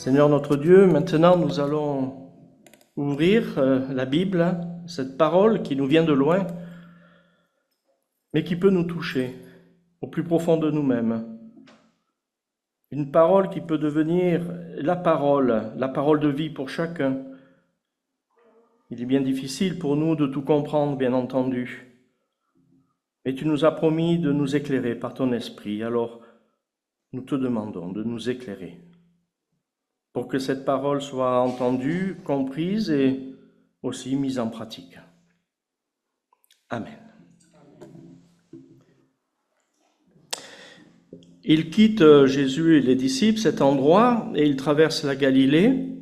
Seigneur notre Dieu, maintenant nous allons ouvrir la Bible, cette parole qui nous vient de loin, mais qui peut nous toucher au plus profond de nous-mêmes. Une parole qui peut devenir la parole de vie pour chacun. Il est bien difficile pour nous de tout comprendre, bien entendu. Mais tu nous as promis de nous éclairer par ton esprit, alors nous te demandons de nous éclairer pour que cette parole soit entendue, comprise et aussi mise en pratique. Amen. Il quitte, Jésus et les disciples, cet endroit et il traverse la Galilée.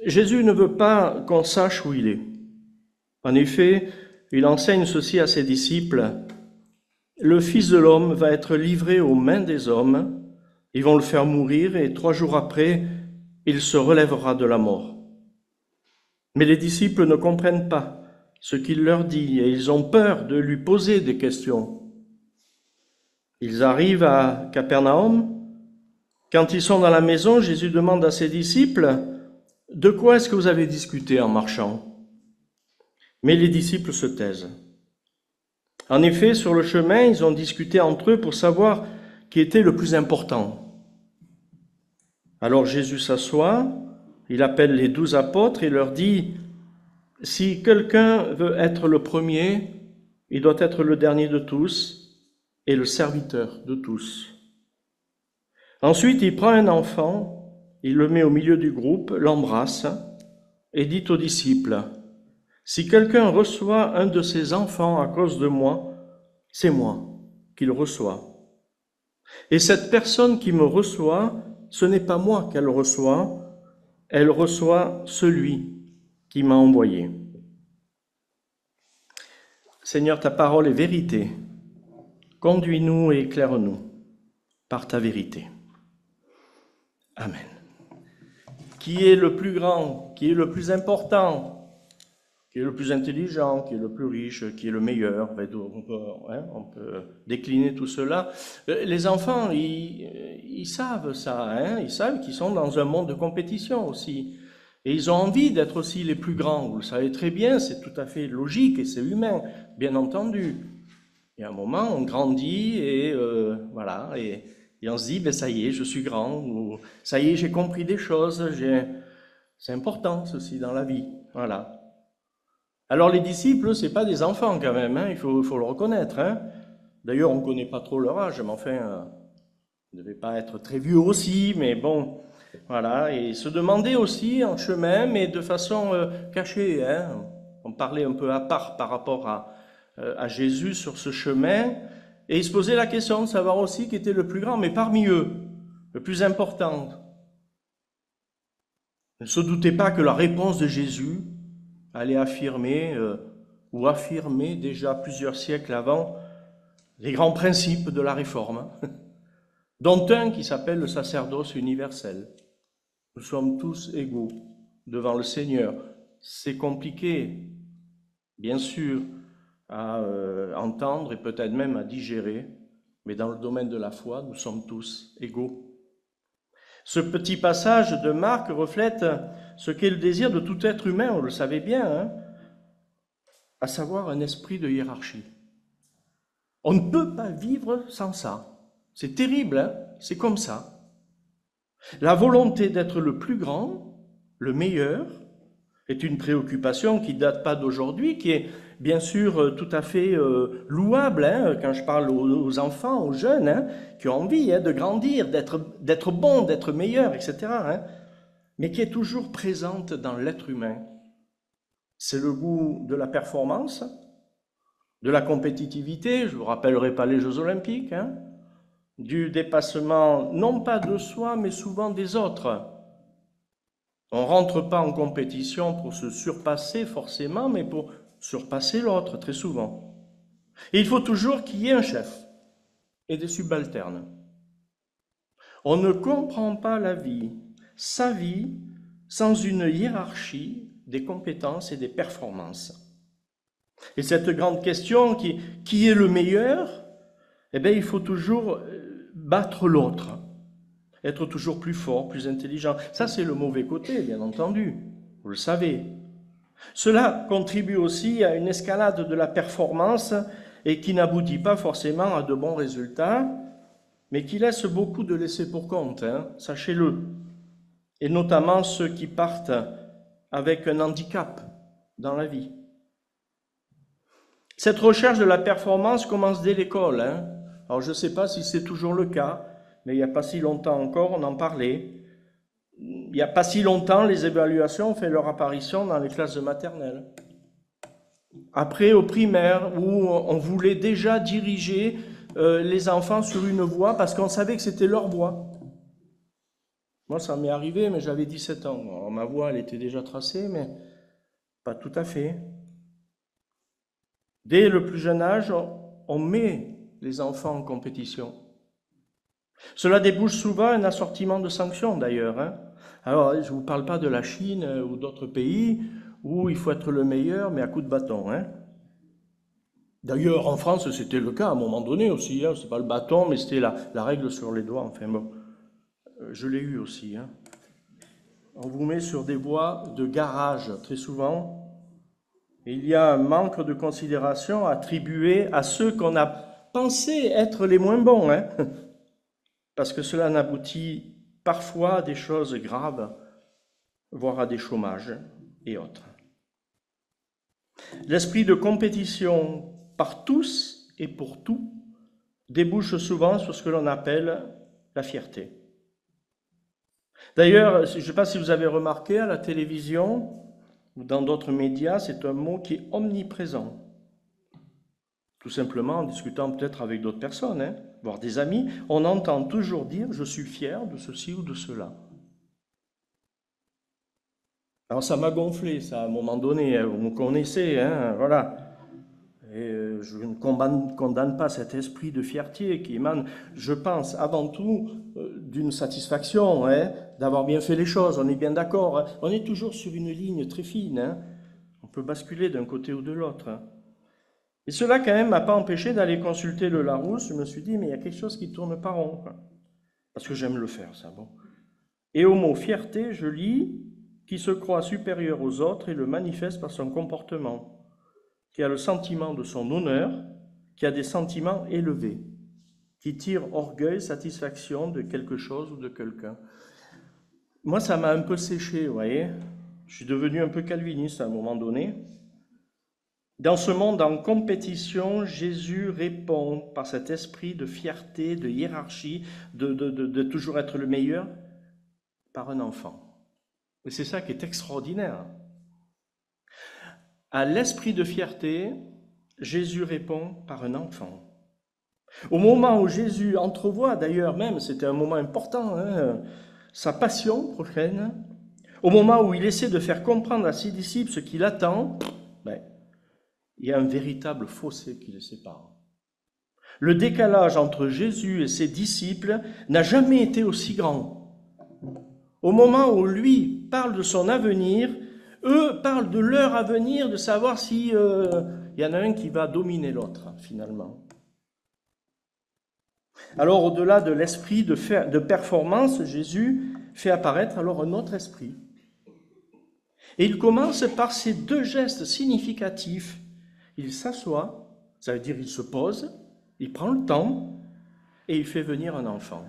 Jésus ne veut pas qu'on sache où il est. En effet, il enseigne ceci à ses disciples. Le Fils de l'homme va être livré aux mains des hommes. Ils vont le faire mourir et 3 jours après, il se relèvera de la mort. Mais les disciples ne comprennent pas ce qu'il leur dit et ils ont peur de lui poser des questions. Ils arrivent à Capernaum. Quand ils sont dans la maison, Jésus demande à ses disciples « De quoi est-ce que vous avez discuté en marchant ?» Mais les disciples se taisent. En effet, sur le chemin, ils ont discuté entre eux pour savoir qui était le plus important. Alors Jésus s'assoit, il appelle les 12 apôtres et leur dit « Si quelqu'un veut être le premier, il doit être le dernier de tous et le serviteur de tous. » Ensuite, il prend un enfant, il le met au milieu du groupe, l'embrasse et dit aux disciples « Si quelqu'un reçoit un de ces enfants à cause de moi, c'est moi qui le reçois. Et cette personne qui me reçoit, ce n'est pas moi qu'elle reçoit, elle reçoit celui qui m'a envoyé. » Seigneur, ta parole est vérité. Conduis-nous et éclaire-nous par ta vérité. Amen. Qui est le plus grand, qui est le plus important, qui est le plus intelligent, qui est le plus riche, qui est le meilleur? On peut décliner tout cela. Les enfants, ils savent ça, ils savent qu'ils sont dans un monde de compétition aussi. Et ils ont envie d'être aussi les plus grands. Vous le savez très bien, c'est tout à fait logique et c'est humain, bien entendu. Et à un moment, on grandit et voilà, et on se dit, ben ça y est, je suis grand, ou ça y est, j'ai compris des choses, c'est important ceci dans la vie, voilà. Alors les disciples, c'est pas des enfants quand même, il faut le reconnaître. D'ailleurs, on ne connaît pas trop leur âge, mais enfin, ils ne devaient pas être très vieux aussi, mais bon, voilà. Et se demander aussi en chemin, mais de façon cachée. On parlait un peu à part par rapport à Jésus sur ce chemin, et ils se posaient la question de savoir aussi qui était le plus grand, mais parmi eux, le plus important. Ils ne se doutaient pas que la réponse de Jésus allait affirmer déjà plusieurs siècles avant les grands principes de la Réforme, dont un qui s'appelle le sacerdoce universel. Nous sommes tous égaux devant le Seigneur. C'est compliqué, bien sûr, à entendre et peut-être même à digérer, mais dans le domaine de la foi, nous sommes tous égaux. Ce petit passage de Marc reflète ce qu'est le désir de tout être humain, on le savait bien, à savoir un esprit de hiérarchie. On ne peut pas vivre sans ça. C'est terrible, c'est comme ça. La volonté d'être le plus grand, le meilleur, est une préoccupation qui ne date pas d'aujourd'hui, qui est bien sûr tout à fait louable, quand je parle aux enfants, aux jeunes, qui ont envie de grandir, d'être bon, d'être meilleur, etc., mais qui est toujours présente dans l'être humain. C'est le goût de la performance, de la compétitivité, je ne vous rappellerai pas les Jeux Olympiques, du dépassement non pas de soi, mais souvent des autres. On ne rentre pas en compétition pour se surpasser forcément, mais pour surpasser l'autre, très souvent. Et il faut toujours qu'il y ait un chef et des subalternes. On ne comprend pas la vie, sa vie, sans une hiérarchie des compétences et des performances. Et cette grande question, qui est le meilleur? Eh bien, il faut toujours battre l'autre. être toujours plus fort, plus intelligent. Ça, c'est le mauvais côté, bien entendu, vous le savez. Cela contribue aussi à une escalade de la performance et qui n'aboutit pas forcément à de bons résultats, mais qui laisse beaucoup de laisser pour compte, sachez-le. Et notamment ceux qui partent avec un handicap dans la vie. Cette recherche de la performance commence dès l'école. Alors je ne sais pas si c'est toujours le cas, mais il n'y a pas si longtemps encore, on en parlait. Il n'y a pas si longtemps, les évaluations ont fait leur apparition dans les classes de maternelle. Après, au primaire, où on voulait déjà diriger les enfants sur une voie parce qu'on savait que c'était leur voie. Moi, ça m'est arrivé, mais j'avais 17 ans. Alors, ma voie, elle était déjà tracée, mais pas tout à fait. Dès le plus jeune âge, on met les enfants en compétition. Cela débouche souvent un assortiment de sanctions, d'ailleurs. Alors, je ne vous parle pas de la Chine ou d'autres pays où il faut être le meilleur, mais à coups de bâton. D'ailleurs, en France, c'était le cas à un moment donné aussi. C'est pas le bâton, mais c'était la règle sur les doigts. Enfin bon, je l'ai eu aussi. On vous met sur des voies de garage, très souvent. Et il y a un manque de considération attribué à ceux qu'on a pensé être les moins bons. Parce que cela n'aboutit parfois à des choses graves, voire à des chômages et autres. L'esprit de compétition par tous et pour tout débouche souvent sur ce que l'on appelle la fierté. D'ailleurs, je ne sais pas si vous avez remarqué à la télévision ou dans d'autres médias, c'est un mot qui est omniprésent. Tout simplement en discutant peut-être avec d'autres personnes, voire des amis, on entend toujours dire « je suis fier de ceci ou de cela ». Alors ça m'a gonflé, ça, à un moment donné, vous me connaissez, voilà. Et je ne condamne pas cet esprit de fierté qui émane, je pense, avant tout, d'une satisfaction, d'avoir bien fait les choses, on est bien d'accord. On est toujours sur une ligne très fine, on peut basculer d'un côté ou de l'autre. Et cela, quand même, m'a pas empêché d'aller consulter le Larousse. Je me suis dit, mais il y a quelque chose qui tourne pas rond, parce que j'aime le faire, ça, bon. Et au mot fierté, je lis qui se croit supérieur aux autres et le manifeste par son comportement, qui a le sentiment de son honneur, qui a des sentiments élevés, qui tire orgueil, satisfaction de quelque chose ou de quelqu'un. Moi, ça m'a un peu séché, vous voyez. Je suis devenu un peu calviniste à un moment donné. Dans ce monde en compétition, Jésus répond par cet esprit de fierté, de hiérarchie, de toujours être le meilleur, par un enfant. Et c'est ça qui est extraordinaire. À l'esprit de fierté, Jésus répond par un enfant. Au moment où Jésus entrevoit, d'ailleurs même, c'était un moment important, sa passion prochaine, au moment où il essaie de faire comprendre à ses disciples ce qu'il attend, il y a un véritable fossé qui les sépare. Le décalage entre Jésus et ses disciples n'a jamais été aussi grand. Au moment où lui parle de son avenir, eux parlent de leur avenir, de savoir si y en a un qui va dominer l'autre, finalement. Alors, au-delà de l'esprit de performance, Jésus fait apparaître alors un autre esprit. Et il commence par ces deux gestes significatifs. Il s'assoit, ça veut dire il se pose, il prend le temps et il fait venir un enfant.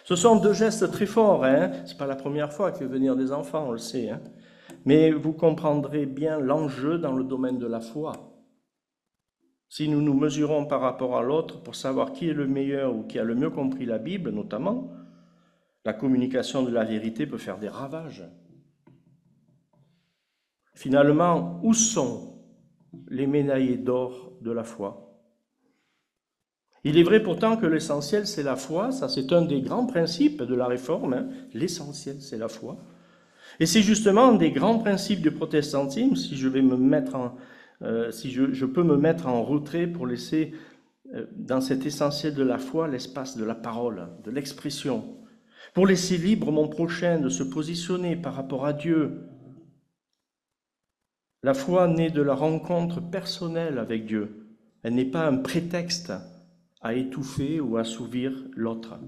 Ce sont deux gestes très forts, Ce n'est pas la première fois qu'il fait venir des enfants, on le sait, Mais vous comprendrez bien l'enjeu dans le domaine de la foi. Si nous nous mesurons par rapport à l'autre pour savoir qui est le meilleur ou qui a le mieux compris la Bible, notamment, la communication de la vérité peut faire des ravages. Finalement, où sont les médaillés d'or de la foi? Il est vrai pourtant que l'essentiel, c'est la foi. Ça, c'est un des grands principes de la Réforme. L'essentiel, c'est la foi. Et c'est justement un des grands principes du protestantisme, si je peux me mettre en retrait pour laisser dans cet essentiel de la foi l'espace de la parole, de l'expression, pour laisser libre mon prochain de se positionner par rapport à Dieu. La foi naît de la rencontre personnelle avec Dieu. Elle n'est pas un prétexte à étouffer ou assouvir l'autre.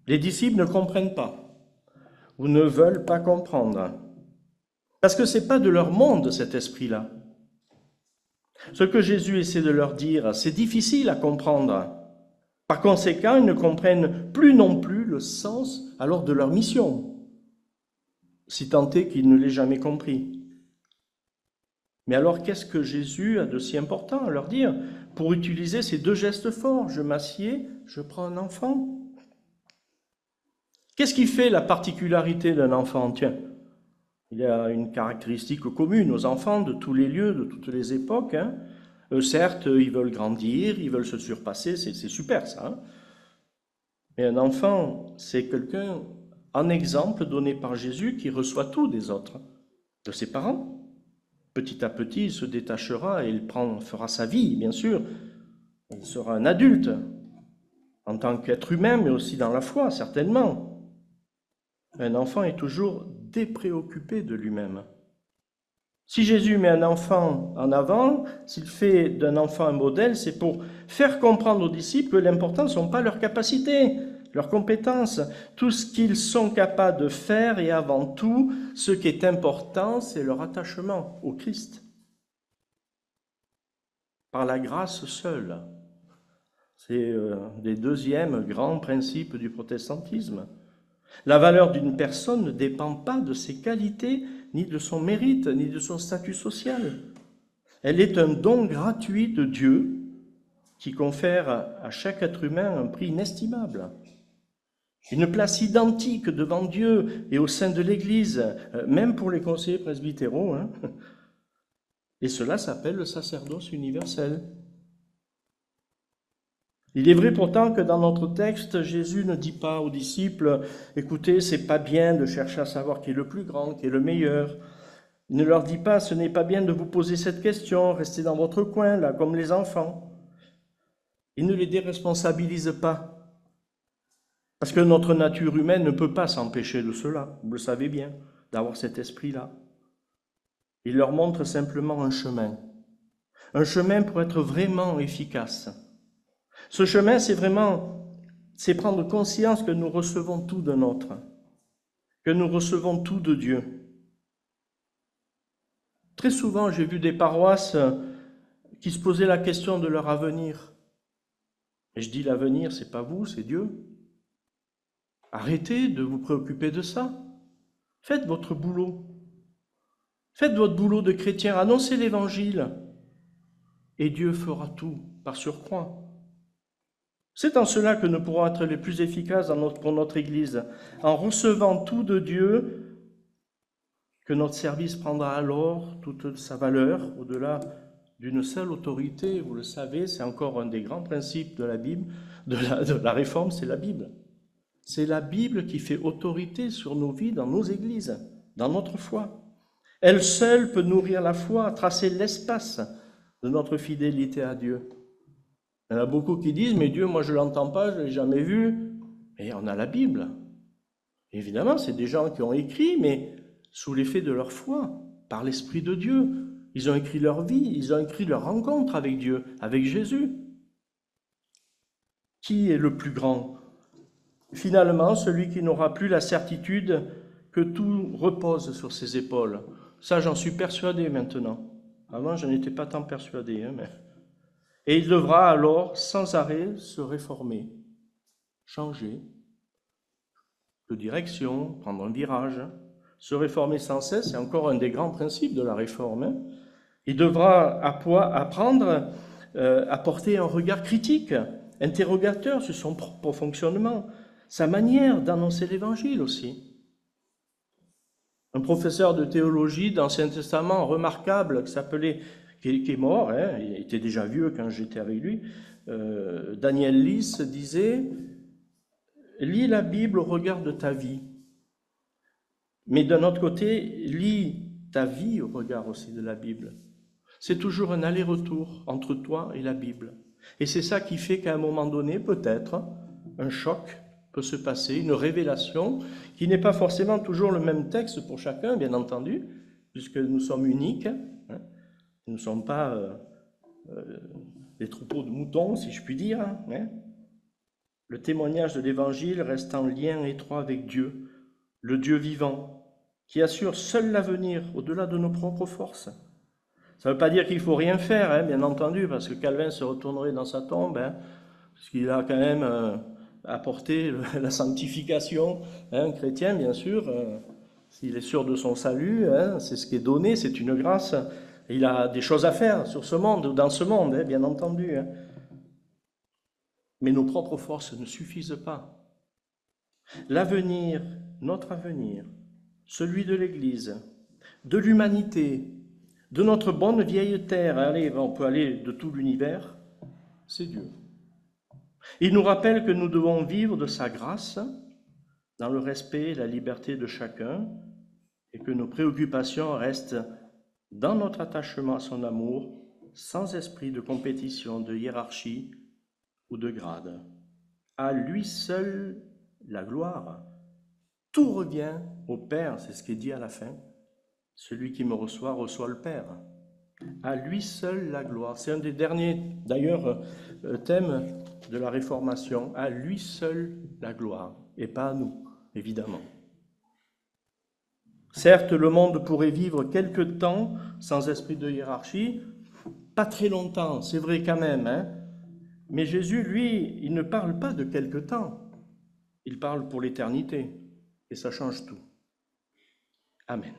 Les disciples ne comprennent pas ou ne veulent pas comprendre. Parce que ce n'est pas de leur monde, cet esprit-là. Ce que Jésus essaie de leur dire, c'est difficile à comprendre. Par conséquent, ils ne comprennent plus non plus le sens alors de leur mission, si tant est qu'ils ne l'aient jamais compris. Mais alors, qu'est-ce que Jésus a de si important à leur dire pour utiliser ces deux gestes forts? Je m'assieds, je prends un enfant. Qu'est-ce qui fait la particularité d'un enfant? Tiens, il y a une caractéristique commune aux enfants de tous les lieux, de toutes les époques. Certes, ils veulent grandir, ils veulent se surpasser, c'est super ça. Mais un enfant, c'est quelqu'un, en exemple donné par Jésus, qui reçoit tout des autres, de ses parents. Petit à petit, il se détachera et il fera sa vie, bien sûr. Il sera un adulte, en tant qu'être humain, mais aussi dans la foi, certainement. Un enfant est toujours dépréoccupé de lui-même. Si Jésus met un enfant en avant, s'il fait d'un enfant un modèle, c'est pour faire comprendre aux disciples que l'important ne sont pas leurs capacités, leurs compétences, tout ce qu'ils sont capables de faire, et avant tout, ce qui est important, c'est leur attachement au Christ. Par la grâce seule. C'est des deuxièmes grands principes du protestantisme. La valeur d'une personne ne dépend pas de ses qualités, ni de son mérite, ni de son statut social. Elle est un don gratuit de Dieu qui confère à chaque être humain un prix inestimable. Une place identique devant Dieu et au sein de l'Église, même pour les conseillers presbytéraux. Et cela s'appelle le sacerdoce universel. Il est vrai pourtant que dans notre texte, Jésus ne dit pas aux disciples « Écoutez, c'est pas bien de chercher à savoir qui est le plus grand, qui est le meilleur. » Il ne leur dit pas « Ce n'est pas bien de vous poser cette question, restez dans votre coin, là, comme les enfants. » Il ne les déresponsabilise pas. Parce que notre nature humaine ne peut pas s'empêcher de cela, vous le savez bien, d'avoir cet esprit-là. Il leur montre simplement un chemin pour être vraiment efficace. Ce chemin, c'est prendre conscience que nous recevons tout d'un autre, que nous recevons tout de Dieu. Très souvent, j'ai vu des paroisses qui se posaient la question de leur avenir. Et je dis l'avenir, c'est pas vous, c'est Dieu. Arrêtez de vous préoccuper de ça. Faites votre boulot. Faites votre boulot de chrétien, annoncez l'Évangile. Et Dieu fera tout par surcroît. C'est en cela que nous pourrons être les plus efficaces pour notre Église, en recevant tout de Dieu, que notre service prendra alors toute sa valeur, au-delà d'une seule autorité. Vous le savez, c'est encore un des grands principes de la Bible, de la Réforme, c'est la Bible. C'est la Bible qui fait autorité sur nos vies, dans nos églises, dans notre foi. Elle seule peut nourrir la foi, tracer l'espace de notre fidélité à Dieu. Il y en a beaucoup qui disent « Mais Dieu, moi je ne l'entends pas, je ne l'ai jamais vu. » Et on a la Bible. Évidemment, c'est des gens qui ont écrit, mais sous l'effet de leur foi, par l'Esprit de Dieu. Ils ont écrit leur vie, ils ont écrit leur rencontre avec Dieu, avec Jésus. Qui est le plus grand ? Finalement, celui qui n'aura plus la certitude que tout repose sur ses épaules. Ça, j'en suis persuadé maintenant. Avant, je n'étais pas tant persuadé. Et il devra alors, sans arrêt, se réformer, changer de direction, prendre un virage. Se réformer sans cesse, c'est encore un des grands principes de la réforme. Il devra apprendre à porter un regard critique, interrogateur sur son propre fonctionnement, sa manière d'annoncer l'Évangile aussi. Un professeur de théologie d'Ancien Testament remarquable qui est mort, il était déjà vieux quand j'étais avec lui, Daniel Lys disait « Lis la Bible au regard de ta vie, mais d'un autre côté, lis ta vie au regard aussi de la Bible. » C'est toujours un aller-retour entre toi et la Bible. Et c'est ça qui fait qu'à un moment donné, peut-être, un choc peut se passer, une révélation, qui n'est pas forcément toujours le même texte pour chacun, bien entendu, puisque nous sommes uniques. Nous ne sommes pas des troupeaux de moutons, si je puis dire. Le témoignage de l'Évangile reste en lien étroit avec Dieu, le Dieu vivant, qui assure seul l'avenir au-delà de nos propres forces. Ça ne veut pas dire qu'il ne faut rien faire, hein, bien entendu, parce que Calvin se retournerait dans sa tombe, hein, parce qu'il a quand même apporté la sanctification chrétienne, bien sûr. S'il est sûr de son salut, hein, c'est ce qui est donné, c'est une grâce. Il a des choses à faire sur ce monde, ou dans ce monde, hein, bien entendu. Hein. Mais nos propres forces ne suffisent pas. L'avenir, notre avenir, celui de l'Église, de l'humanité, de notre bonne vieille terre, allez, on peut aller de tout l'univers, c'est Dieu. Il nous rappelle que nous devons vivre de sa grâce, dans le respect et la liberté de chacun, et que nos préoccupations restent dans notre attachement à son amour, sans esprit de compétition, de hiérarchie ou de grade. À lui seul la gloire. Tout revient au Père, c'est ce qui est dit à la fin. Celui qui me reçoit, reçoit le Père. À lui seul la gloire. C'est un des derniers, d'ailleurs, thèmes de la Réformation. À lui seul la gloire, et pas à nous, évidemment. Certes, le monde pourrait vivre quelque temps sans esprit de hiérarchie, pas très longtemps, c'est vrai quand même, hein. Mais Jésus, lui, il ne parle pas de quelque temps, il parle pour l'éternité, et ça change tout. Amen.